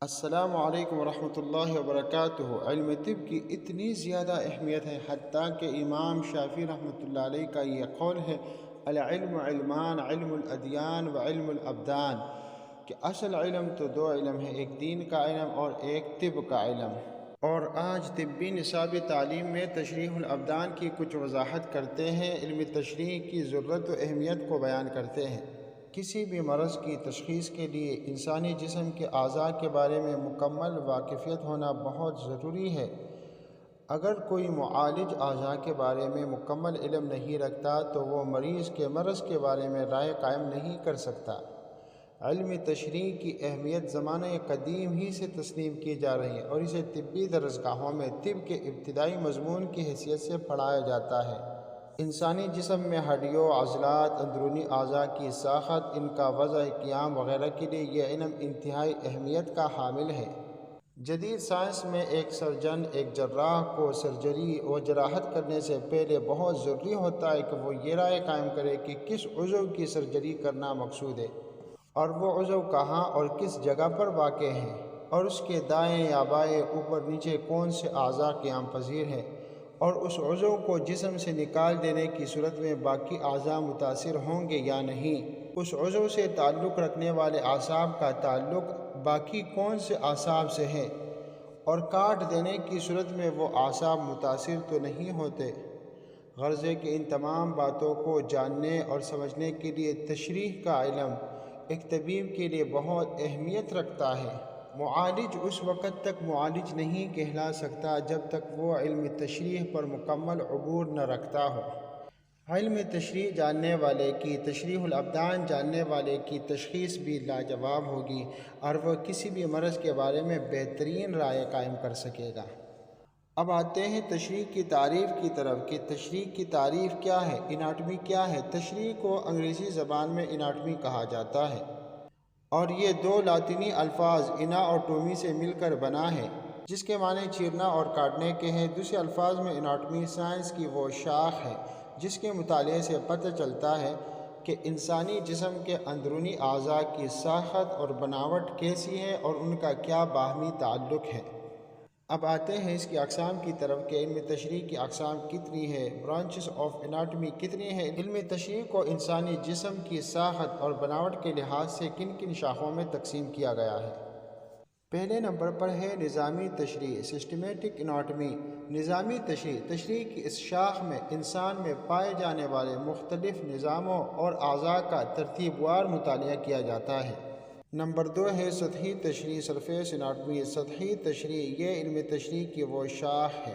السلام علیکم ورحمۃ اللہ وبرکاتہ۔ علم طب کی اتنی زیادہ اہمیت ہے، حتیٰ کہ امام شافعی رحمۃ اللہ علیہ کا یہ قول ہے، العلم علمان، علم الادیان و علم الابدان، کہ اصل علم تو دو علم ہے، ایک دین کا علم اور ایک طب کا علم۔ اور آج طبی نصاب تعلیم میں تشریح الابدان کی کچھ وضاحت کرتے ہیں، علم تشریح کی ضرورت و اہمیت کو بیان کرتے ہیں۔ کسی بھی مرض کی تشخیص کے لیے انسانی جسم کے اعضاء کے بارے میں مکمل واقفیت ہونا بہت ضروری ہے۔ اگر کوئی معالج اعضاء کے بارے میں مکمل علم نہیں رکھتا تو وہ مریض کے مرض کے بارے میں رائے قائم نہیں کر سکتا۔ علم تشریح کی اہمیت زمانہ قدیم ہی سے تسلیم کی جا رہی ہے اور اسے طبی درسگاہوں میں طب کے ابتدائی مضمون کی حیثیت سے پڑھایا جاتا ہے۔ انسانی جسم میں ہڈیوں، عضلات، اندرونی اعضاء کی ساخت، ان کا وضع قیام وغیرہ کے لیے یہ علم انتہائی اہمیت کا حامل ہے۔ جدید سائنس میں ایک سرجن، ایک جراح کو سرجری و جراحت کرنے سے پہلے بہت ضروری ہوتا ہے کہ وہ یہ رائے قائم کرے کہ کس عضو کی سرجری کرنا مقصود ہے اور وہ عضو کہاں اور کس جگہ پر واقع ہے، اور اس کے دائیں یا بائیں، اوپر نیچے کون سے اعضاء قیام پذیر ہیں، اور اس عضو کو جسم سے نکال دینے کی صورت میں باقی اعضاء متاثر ہوں گے یا نہیں، اس عضو سے تعلق رکھنے والے اعصاب کا تعلق باقی کون سے اعصاب سے ہے، اور کاٹ دینے کی صورت میں وہ اعصاب متاثر تو نہیں ہوتے۔ غرض ہے کہ ان تمام باتوں کو جاننے اور سمجھنے کے لیے تشریح کا علم ایک طبیب کے لیے بہت اہمیت رکھتا ہے۔ معالج اس وقت تک معالج نہیں کہلا سکتا جب تک وہ علم تشریح پر مکمل عبور نہ رکھتا ہو۔ علم تشریح جاننے والے کی تشریح الابدان جاننے والے کی تشخیص بھی لاجواب ہوگی اور وہ کسی بھی مرض کے بارے میں بہترین رائے قائم کر سکے گا۔ اب آتے ہیں تشریح کی تعریف کی طرف کہ تشریح کی تعریف کیا ہے، اناٹمی کیا ہے۔ تشریح کو انگریزی زبان میں اناٹمی کہا جاتا ہے اور یہ دو لاطینی الفاظ انا اور ٹومی سے مل کر بنا ہے، جس کے معنی چیرنا اور کاٹنے کے ہیں۔ دوسرے الفاظ میں اناٹمی سائنس کی وہ شاخ ہے جس کے مطالعے سے پتہ چلتا ہے کہ انسانی جسم کے اندرونی اعضاء کی ساخت اور بناوٹ کیسی ہے اور ان کا کیا باہمی تعلق ہے۔ اب آتے ہیں اس کی اقسام کی طرف کہ علم تشریح کی اقسام کتنی ہے، برانچز آف اناٹمی کتنی ہے۔ علم تشریح کو انسانی جسم کی ساخت اور بناوٹ کے لحاظ سے کن کن شاخوں میں تقسیم کیا گیا ہے۔ پہلے نمبر پر ہے نظامی تشریح، سسٹمیٹک اناٹمی۔ نظامی تشریح، تشریح کی اس شاخ میں انسان میں پائے جانے والے مختلف نظاموں اور اعضاء کا ترتیب وار مطالعہ کیا جاتا ہے۔ نمبر 2 ہے سطحی تشریح، سرفیس اناٹمی۔ سطحی تشریح یہ علم تشریح کی وہ شاخ ہے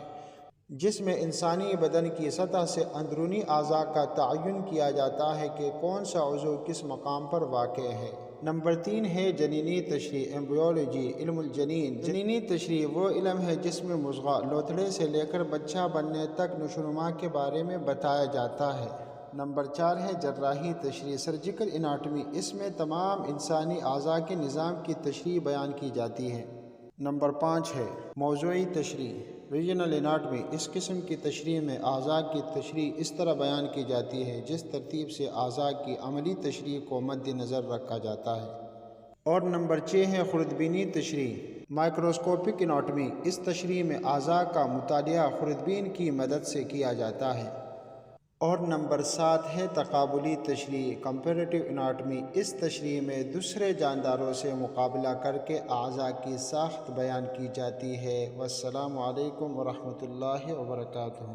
جس میں انسانی بدن کی سطح سے اندرونی اعضاء کا تعین کیا جاتا ہے کہ کون سا عضو کس مقام پر واقع ہے۔ نمبر 3 ہے جنینی تشریح، ایمبریولوجی، علم الجنین۔ جنینی تشریح وہ علم ہے جس میں مضغہ، لوتھڑے سے لے کر بچہ بننے تک نشوونما کے بارے میں بتایا جاتا ہے۔ نمبر 4 ہے جراحی تشریح، سرجیکل اناٹمی۔ اس میں تمام انسانی اعضاء کے نظام کی تشریح بیان کی جاتی ہے۔ نمبر 5 ہے موضوعی تشریح، ریجنل اناٹمی۔ اس قسم کی تشریح میں اعضاء کی تشریح اس طرح بیان کی جاتی ہے جس ترتیب سے اعضاء کی عملی تشریح کو مد نظر رکھا جاتا ہے۔ اور نمبر 6 ہے خوردبینی تشریح، مائکروسکوپک اناٹمی۔ اس تشریح میں اعضاء کا مطالعہ خوردبین کی مدد سے کیا جاتا ہے۔ اور نمبر 7 ہے تقابلی تشریح، کمپیریٹیو اناٹمی۔ اس تشریح میں دوسرے جانداروں سے مقابلہ کر کے اعضاء کی ساخت بیان کی جاتی ہے۔ والسلام علیکم ورحمۃ اللہ وبرکاتہ۔